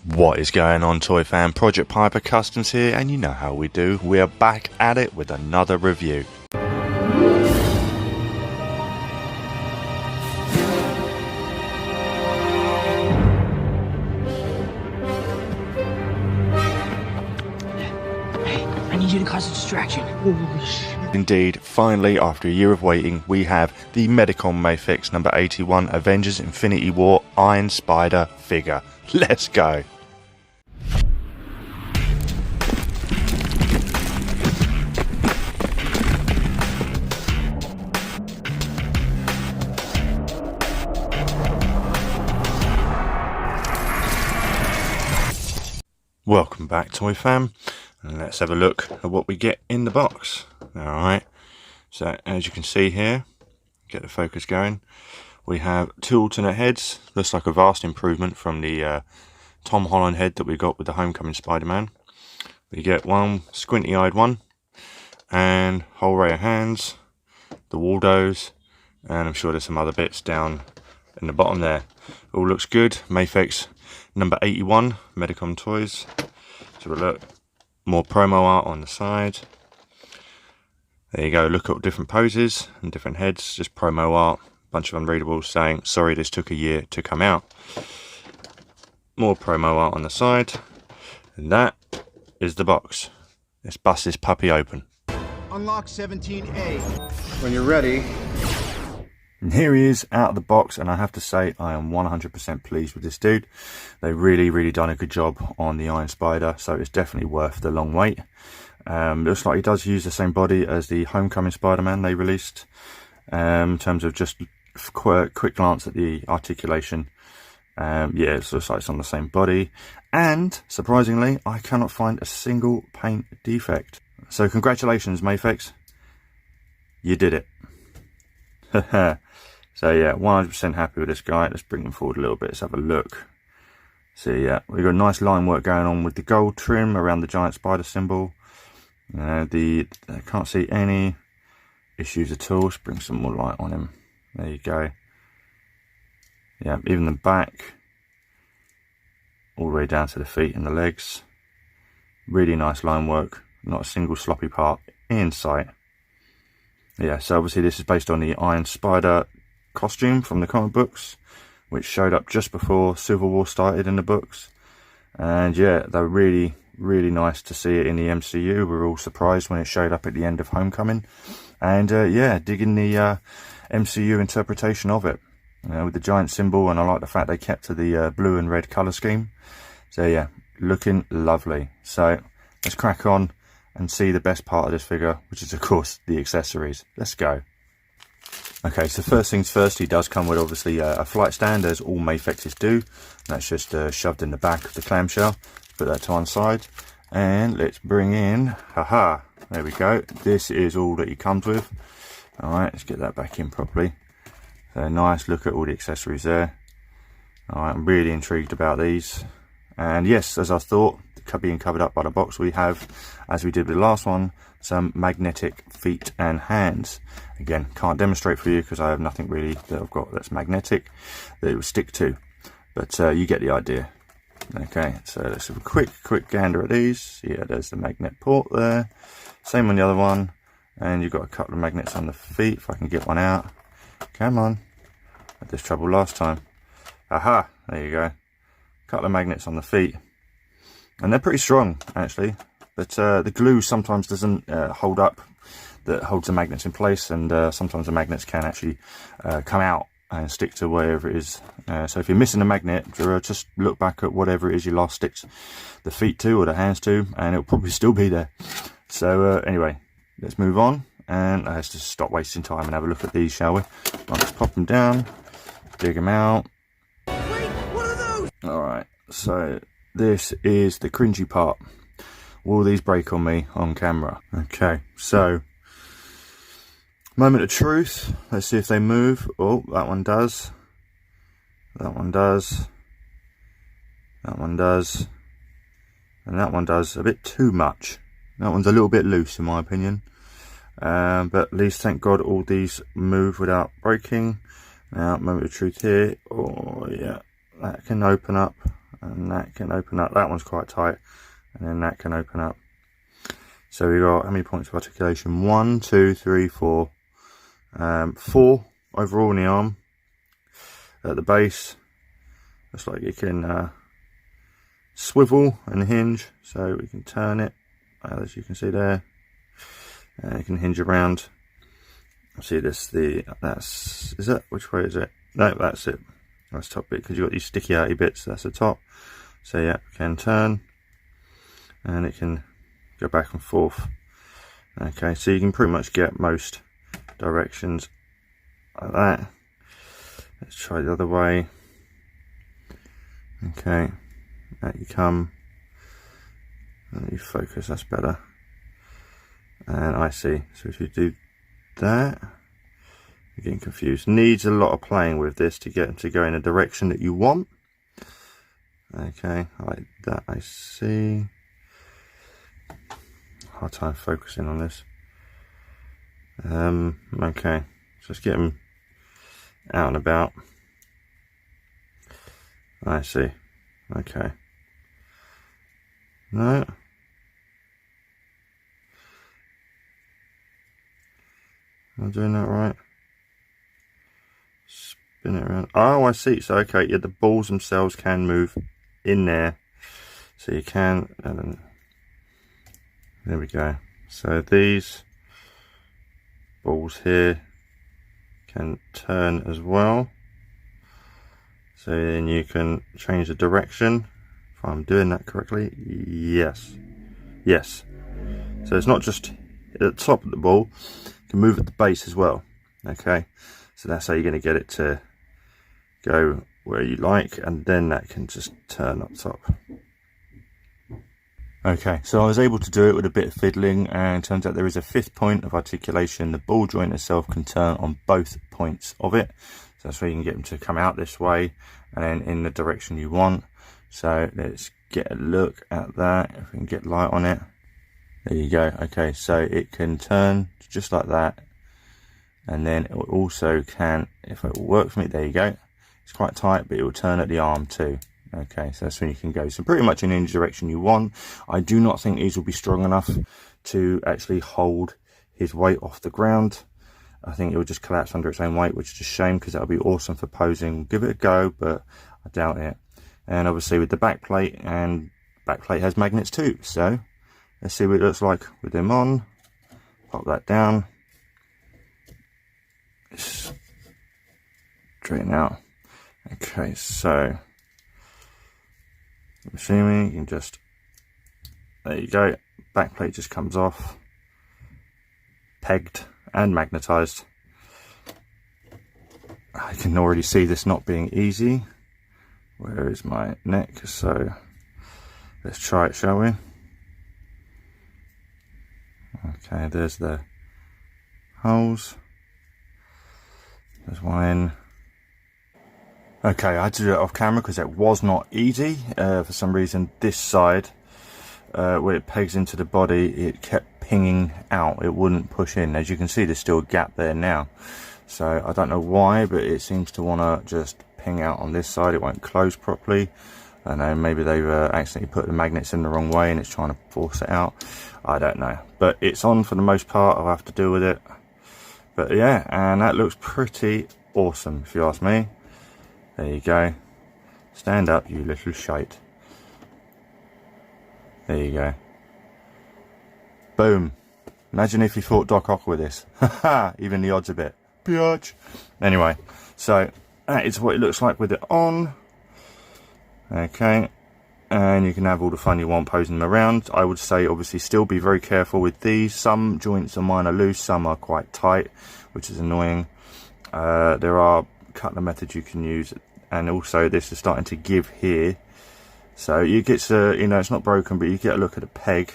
What is going on, Toy Fan? Project Piper Customs here, and you know how we do. We are back at it with another review. Hey, I need you to cause a distraction. Holy shit. Indeed, finally, after a year of waiting, we have the Medicom Mafex number 81 Avengers Infinity War Iron Spider figure. Let's go. Welcome back, Toy Fam, and let's have a look at what we get in the box. Alright, so as you can see here, get the focus going, we have two alternate heads. Looks like a vast improvement from the Tom Holland head that we got with the Homecoming Spider-Man. We get one squinty-eyed one, and whole array of hands, the Waldos, and I'm sure there's some other bits down in the bottom there. All looks good. Mafex number 81, Medicom Toys. So look, more promo art on the side. There you go, look at different poses and different heads, just promo art, bunch of unreadables saying, sorry this took a year to come out. More promo art on the side, and that is the box. Let's bust this puppy open. Unlock 17A. When you're ready. And here he is out of the box, and I have to say I am 100% pleased with this dude. They really done a good job on the Iron Spider, so it's definitely worth the long wait. Looks like he does use the same body as the Homecoming Spider-Man they released. In terms of just quick glance at the articulation, yeah, it looks like it's on the same body. And surprisingly, I cannot find a single paint defect. So congratulations, Mafex, you did it. So yeah, 100% happy with this guy. Let's bring him forward a little bit. Let's have a look. So yeah, we've got nice line work going on with the gold trim around the giant spider symbol. I can't see any issues at all. Let's bring some more light on him. There you go. Yeah, even the back, all the way down to the feet and the legs. Really nice line work. Not a single sloppy part in sight. Yeah, so obviously this is based on the Iron Spider costume from the comic books, which showed up just before Civil War started in the books. And yeah, they're really nice to see it in the MCU. We were all surprised when it showed up at the end of Homecoming. And yeah, digging the MCU interpretation of it, with the giant symbol, and I like the fact they kept to the blue and red colour scheme. So yeah, looking lovely. So let's crack on and see the best part of this figure, which is of course the accessories. Let's go. Okay, so first things first, he does come with obviously a flight stand, as all Mafexes do. That's just shoved in the back of the clamshell. Put that to one side, and let's bring in, haha, there we go. This is all that he comes with. Alright, let's get that back in properly. So nice look at all the accessories there. Alright, I'm really intrigued about these. And yes, as I thought, being covered up by the box, we have, as we did with the last one, some magnetic feet and hands. Again, can't demonstrate for you because I have nothing really that I've got that's magnetic that it will stick to, but you get the idea. Okay, so let's have a quick gander at these. Yeah, there's the magnet port there, same on the other one, and you've got a couple of magnets on the feet. If I can get one out, come on, had this trouble last time. Aha, there you go, couple of magnets on the feet. And they're pretty strong, actually, but the glue sometimes doesn't hold up, that holds the magnets in place, and sometimes the magnets can actually come out and stick to wherever it is. So if you're missing a magnet, just look back at whatever it is you last sticked the feet to or the hands to, and it'll probably still be there. So anyway, let's move on, and let's just stop wasting time and have a look at these, shall we? Right, let's pop them down, dig them out. Wait, what are those? Alright, so this is the cringy part. Will these break on me on camera? Okay, so moment of truth. Let's see if they move. Oh, that one does. That one does. That one does. And that one does a bit too much. That one's a little bit loose in my opinion. But at least, thank God, all these move without breaking. Now, moment of truth here. Oh yeah, that can open up and that can open up. That one's quite tight, and then that can open up. So we've got how many points of articulation? 1, 2, 3, 4. 4 overall in the arm. At the base, looks like you can swivel and hinge, so we can turn it, as you can see there. And you can hinge around. See this, is it? Which way is it? No, that's it. That's top bit, because you've got these sticky outy bits, that's the top. So yeah, it can turn, and it can go back and forth. Okay, so you can pretty much get most directions like that. Let's try the other way. Okay, out you come. Let me focus, that's better. And I see. So if you do that, you're getting confused. Needs a lot of playing with this to get them to go in a direction that you want. Okay, like that, I see. Hard time focusing on this. Okay, so let's get them out and about. I see. Okay. No. Am I doing that right? Spin it around. Oh, I see. So, okay, yeah, the balls themselves can move in there. So you can, and then, there we go. So these balls here can turn as well. So then you can change the direction. If I'm doing that correctly, yes. Yes. So it's not just at the top of the ball, you can move at the base as well. Okay, so that's how you're going to get it to go where you like, and then that can just turn up top. Okay, so I was able to do it with a bit of fiddling, and it turns out there is a 5th point of articulation. The ball joint itself can turn on both points of it. So that's where you can get them to come out this way and then in the direction you want. So let's get a look at that, if we can get light on it. There you go. Okay, so it can turn just like that, and then it also can, if it will work for me, there you go. It's quite tight, but it will turn at the arm too. Okay, so that's when you can go. So pretty much in any direction you want. I do not think these will be strong enough to actually hold his weight off the ground. I think it will just collapse under its own weight, which is a shame, because that would be awesome for posing. We'll give it a go, but I doubt it. And obviously with the back plate, and back plate has magnets too. So let's see what it looks like with them on. Pop that down. Straighten out. Okay, so I'm assuming you can just, there you go, back plate just comes off, pegged and magnetized. I can already see this not being easy. Where is my neck? So let's try it, shall we? Okay, there's the holes. There's one in. Okay, I had to do it off camera because it was not easy. For some reason, this side, where it pegs into the body, it kept pinging out. It wouldn't push in. As you can see, there's still a gap there now. So I don't know why, but it seems to want to just ping out on this side. It won't close properly. I know, maybe they've accidentally put the magnets in the wrong way and it's trying to force it out. I don't know. But it's on for the most part. I'll have to deal with it. But yeah, and that looks pretty awesome, if you ask me. There you go. Stand up, you little shite. There you go. Boom. Imagine if you fought Doc Ock with this. Haha, even the odds a bit. Biatch. Anyway, so that is what it looks like with it on. Okay. And you can have all the fun you want posing them around. I would say obviously still be very careful with these. Some joints of mine are loose, some are quite tight, which is annoying. There are a couple of methods you can use, and also this is starting to give here. So you get to, you know, it's not broken, but you get a look at the peg.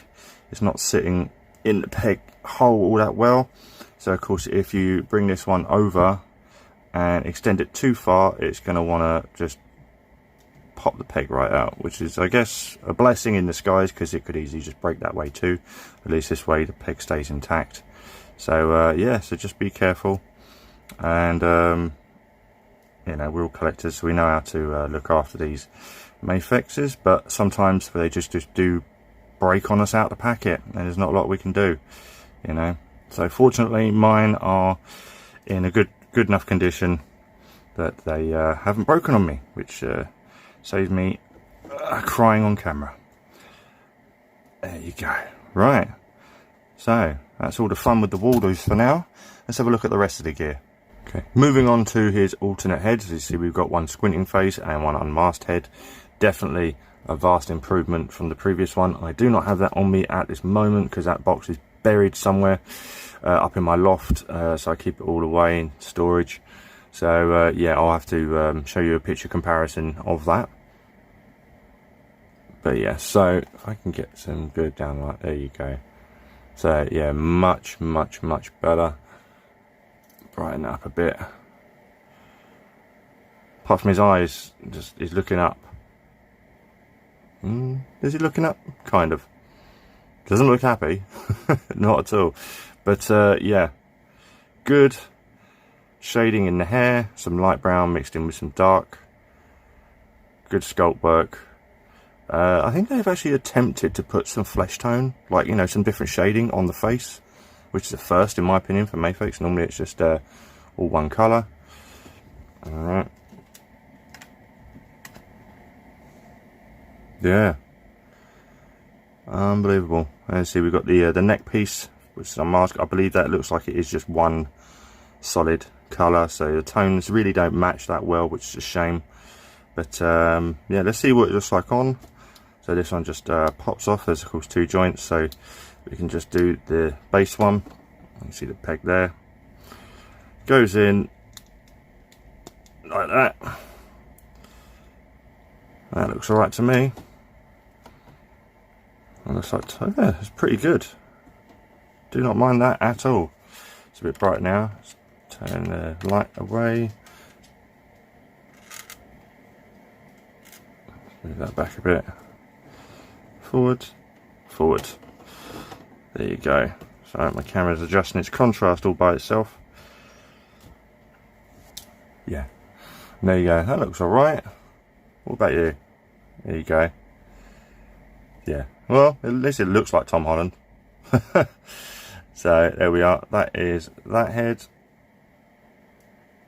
It's not sitting in the peg hole all that well. So of course, if you bring this one over and extend it too far, it's going to want to just pop the peg right out, which is, I guess, a blessing in disguise, because it could easily just break that way too. At least this way the peg stays intact. So yeah, so just be careful. And you know, we're all collectors, so we know how to look after these Mafexes, but sometimes they just do break on us out the packet, and there's not a lot we can do, you know. So fortunately mine are in a good enough condition that they haven't broken on me, which saves me crying on camera. There you go. Right, so that's all the fun with the Waldos for now. Let's have a look at the rest of the gear. Okay, moving on to his alternate heads. As you see, we've got one squinting face and one unmasked head. Definitely a vast improvement from the previous one. I do not have that on me at this moment because that box is buried somewhere up in my loft, so I keep it all away in storage. So yeah, I'll have to show you a picture comparison of that. But yeah, so I can get some good downlight. There you go. So yeah, much better. Brighten it up a bit. Apart from his eyes, just he's looking up. Is he looking up? Kind of. Doesn't look happy. Not at all. But yeah, good shading in the hair. Some light brown mixed in with some dark. Good sculpt work. I think they've actually attempted to put some flesh tone, like, you know, some different shading on the face, which is a first in my opinion for Mafex. Normally it's just all one colour. Alright. Yeah. Unbelievable. And see, we've got the neck piece, which is unmasked. I believe that looks like it is just one solid colour, so the tones really don't match that well, which is a shame. But yeah, let's see what it looks like on. So this one just pops off. There's of course two joints, so we can just do the base one. You can see the peg there. Goes in like that. That looks alright to me. And looks like, oh yeah, it's pretty good. Do not mind that at all. It's a bit bright now. Let's turn the light away. Move that back a bit. Forward, forward. There you go. So my camera's adjusting its contrast all by itself. Yeah. And there you go. That looks alright. What about you? There you go. Yeah. Well, at least it looks like Tom Holland. So there we are. That is that head.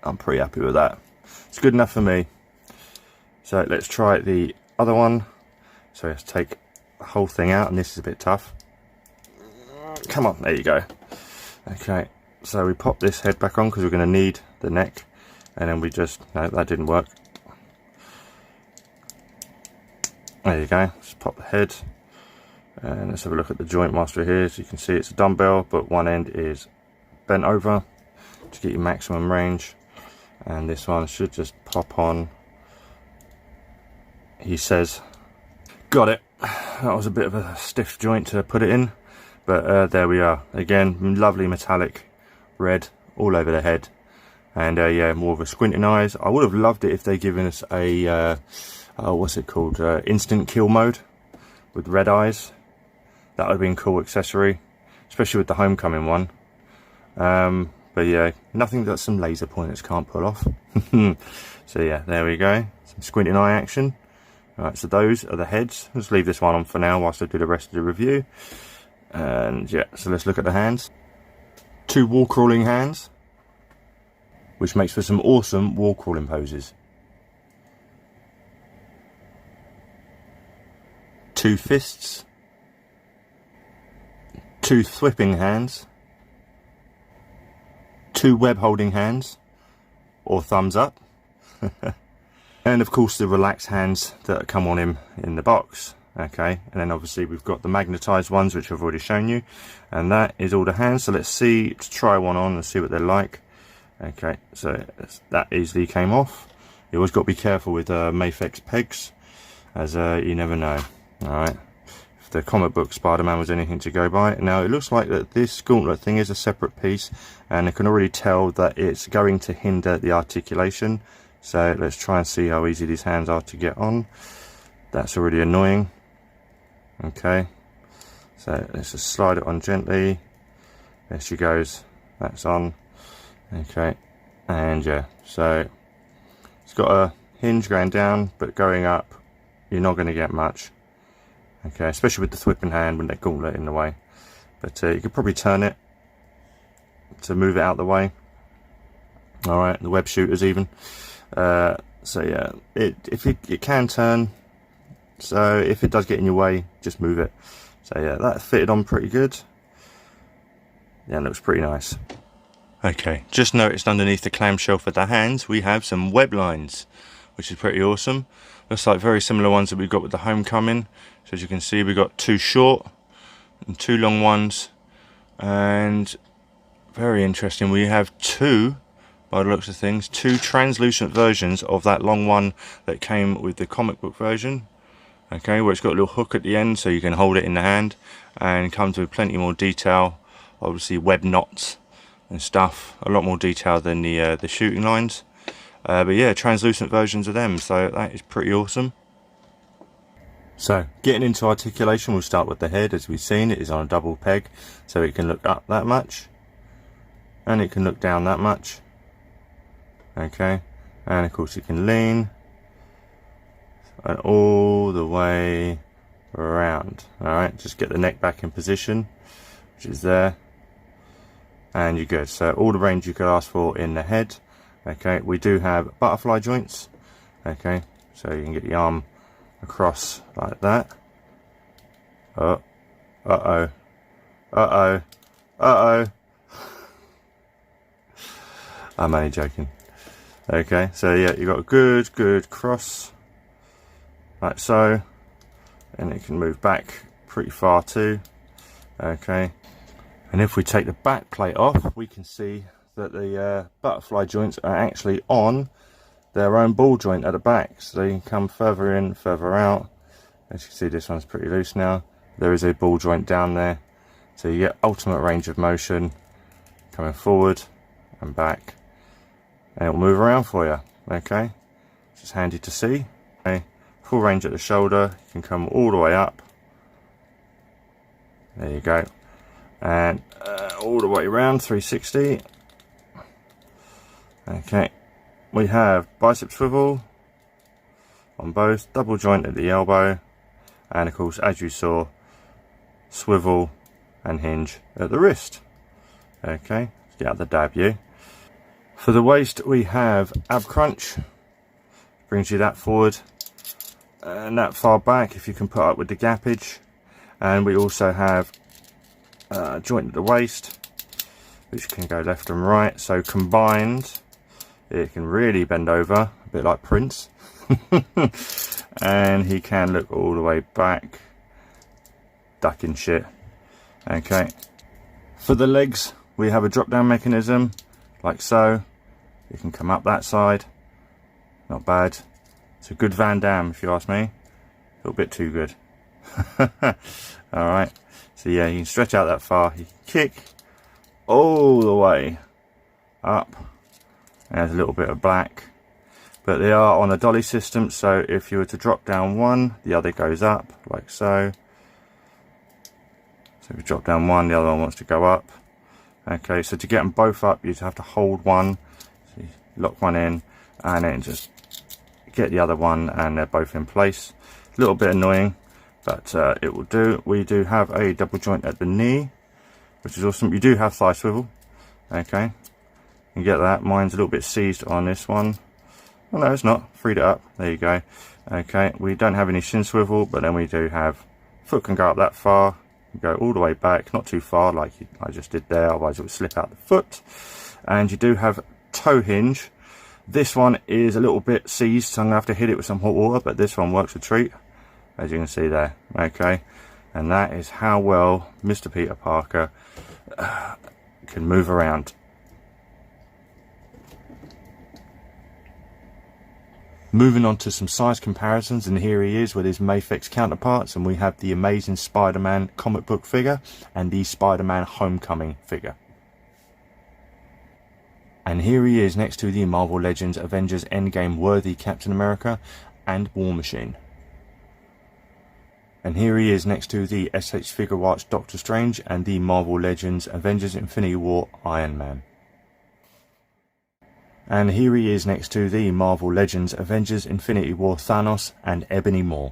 I'm pretty happy with that. It's good enough for me. So let's try the other one. So let's take the whole thing out, and this is a bit tough. Come on, there you go. Okay, so we pop this head back on because we're going to need the neck, and then we just, no, that didn't work. There you go. Let's pop the head, and let's have a look at the joint master here. So you can see it's a dumbbell, but one end is bent over to get your maximum range, and this one should just pop on. He says, got it. That was a bit of a stiff joint to put it in, but there we are. Again, lovely metallic red all over the head, and yeah, more of a squinting eyes. I would have loved it if they'd given us a what's it called, instant kill mode with red eyes. That would have been a cool accessory, especially with the homecoming one. But yeah, nothing that some laser pointers can't pull off. So yeah, there we go, some squinting eye action. Alright, so those are the heads. Let's leave this one on for now whilst I do the rest of the review. And yeah, so let's look at the hands. Two wall crawling hands, which makes for some awesome wall crawling poses. Two fists. Two thwipping hands. Two web holding hands, or thumbs up. And of course the relaxed hands that come on him in the box. Okay, and then obviously we've got the magnetized ones, which I've already shown you, and that is all the hands. So let's try one on and see what they're like. Okay, so that easily came off. You always got to be careful with Mafex pegs, as you never know. Alright, if the comic book Spider-Man was anything to go by. Now it looks like that this gauntlet thing is a separate piece, and I can already tell that it's going to hinder the articulation. So let's try and see how easy these hands are to get on. That's already annoying. Okay, so let's just slide it on gently. There she goes. That's on. Okay, and yeah, so it's got a hinge going down, but going up you're not going to get much. Okay, especially with the whipping hand when that gauntlet in the way. But you could probably turn it to move it out the way. Alright, the web shooters even. So yeah, it can turn. So if it does get in your way, just move it. So yeah, that fitted on pretty good. Yeah, it looks pretty nice. Okay, just noticed underneath the clamshell for the hands, we have some web lines, which is pretty awesome. Looks like very similar ones that we've got with the Homecoming. So as you can see, we've got 2 short and 2 long ones. And very interesting, we have 2, by the looks of things, 2 translucent versions of that long one that came with the comic book version. Okay, where it's got a little hook at the end so you can hold it in the hand, and comes with plenty more detail, obviously web knots and stuff, a lot more detail than the shooting lines. But yeah, translucent versions of them, so that is pretty awesome. So getting into articulation, we'll start with the head. As we've seen, it is on a double peg, so it can look up that much and it can look down that much. Okay, and of course it can lean and all the way around. Alright, just get the neck back in position, which is there, and you're good. So all the range you could ask for in the head. Okay, we do have butterfly joints. Okay, so you can get the arm across like that. Oh, uh-oh, uh-oh, uh-oh. I'm only joking. Okay, so yeah, you got a good cross, like so, and it can move back pretty far too. Okay, and if we take the back plate off, we can see that the butterfly joints are actually on their own ball joint at the back, so they can come further in, further out. As you can see, this one's pretty loose now. There is a ball joint down there, so you get ultimate range of motion coming forward and back, and it will move around for you. Okay, it's just handy to see. Okay, full range at the shoulder, you can come all the way up. There you go, and all the way around 360. Okay, we have bicep swivel on both, double joint at the elbow, and of course, as you saw, swivel and hinge at the wrist. Okay, let's get out the dab view. For the waist, we have ab crunch, brings you that forward and that far back if you can put up with the gappage. And we also have joint at the waist, which can go left and right, so combined it can really bend over, a bit like Prince. And he can look all the way back, ducking shit. Okay, for the legs, we have a drop down mechanism like so. You can come up that side, not bad. It's a good Van Damme if you ask me, a little bit too good. Alright, so yeah, you can stretch out that far, you can kick all the way up. There's a little bit of black, but they are on a dolly system, so if you were to drop down one, the other goes up like so. So if you drop down one, the other one wants to go up. Okay, so to get them both up, you'd have to hold one, so you lock one in, and then just get the other one, and they're both in place. A little bit annoying, but it will do. We do have a double joint at the knee, which is awesome. You do have thigh swivel. Okay, you get that. Mine's a little bit seized on this one. Oh no, it's not. Freed it up. There you go. Okay, we don't have any shin swivel, but then we do have foot can go up that far, go all the way back, not too far like I just did there, otherwise it would slip out the foot. And you do have toe hinge. This one is a little bit seized, so I'm gonna have to hit it with some hot water, but this one works a treat, as you can see there. Okay, and that is how well Mr. Peter Parker can move around. Moving on to some size comparisons, and here he is with his Mafex counterparts, and we have the Amazing Spider-Man comic book figure and the Spider-Man Homecoming figure. And here he is next to the Marvel Legends Avengers Endgame worthy Captain America and War Machine. And here he is next to the SH Figure Arts Doctor Strange and the Marvel Legends Avengers Infinity War Iron Man. And here he is next to the Marvel Legends Avengers Infinity War Thanos and Ebony Maw.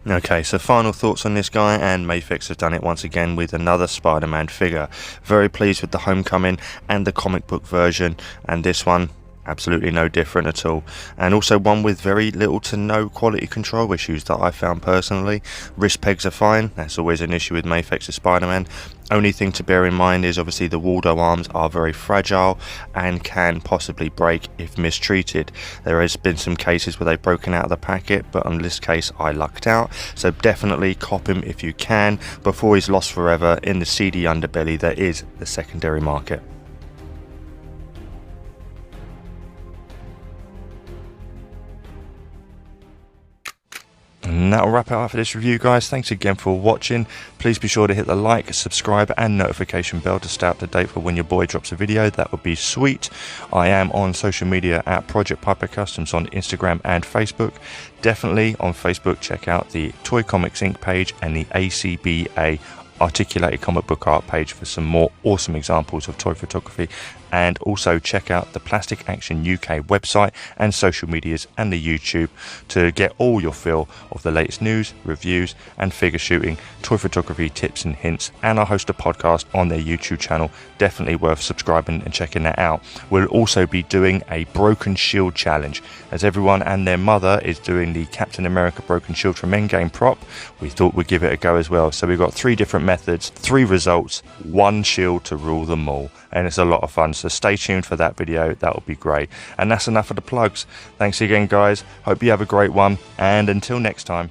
Okay, so final thoughts on this guy, and Mafex have done it once again with another Spider-Man figure. Very pleased with the Homecoming and the comic book version, and this one absolutely no different at all, and also one with very little to no quality control issues that I found personally. Wrist pegs are fine, that's always an issue with Mafex's Spider-Man. Only thing to bear in mind is obviously the Waldo arms are very fragile and can possibly break if mistreated. There has been some cases where they've broken out of the packet, but on this case I lucked out, so definitely cop him if you can before he's lost forever in the seedy underbelly that is the secondary market. And that'll wrap it up for this review, guys. Thanks again for watching. Please be sure to hit the like, subscribe and notification bell to stay up to date for when your boy drops a video. That would be sweet. I am on social media at Project Piper Customs on Instagram and Facebook. Definitely on Facebook, check out the Toy Comics Inc. page and the ACBA Articulated Comic Book Art page for some more awesome examples of toy photography, and also check out the Plastic Action UK website and social medias and the YouTube to get all your fill of the latest news, reviews and figure shooting, toy photography tips and hints. And I host a podcast on their YouTube channel, definitely worth subscribing and checking that out. We'll also be doing a Broken Shield challenge, as everyone and their mother is doing the Captain America Broken Shield from Endgame prop. We thought we'd give it a go as well, so we've got 3 different methods, 3 results, 1 shield to rule them all, and it's a lot of fun, so stay tuned for that video. That will be great. And that's enough of the plugs. Thanks again, guys. Hope you have a great one, and until next time.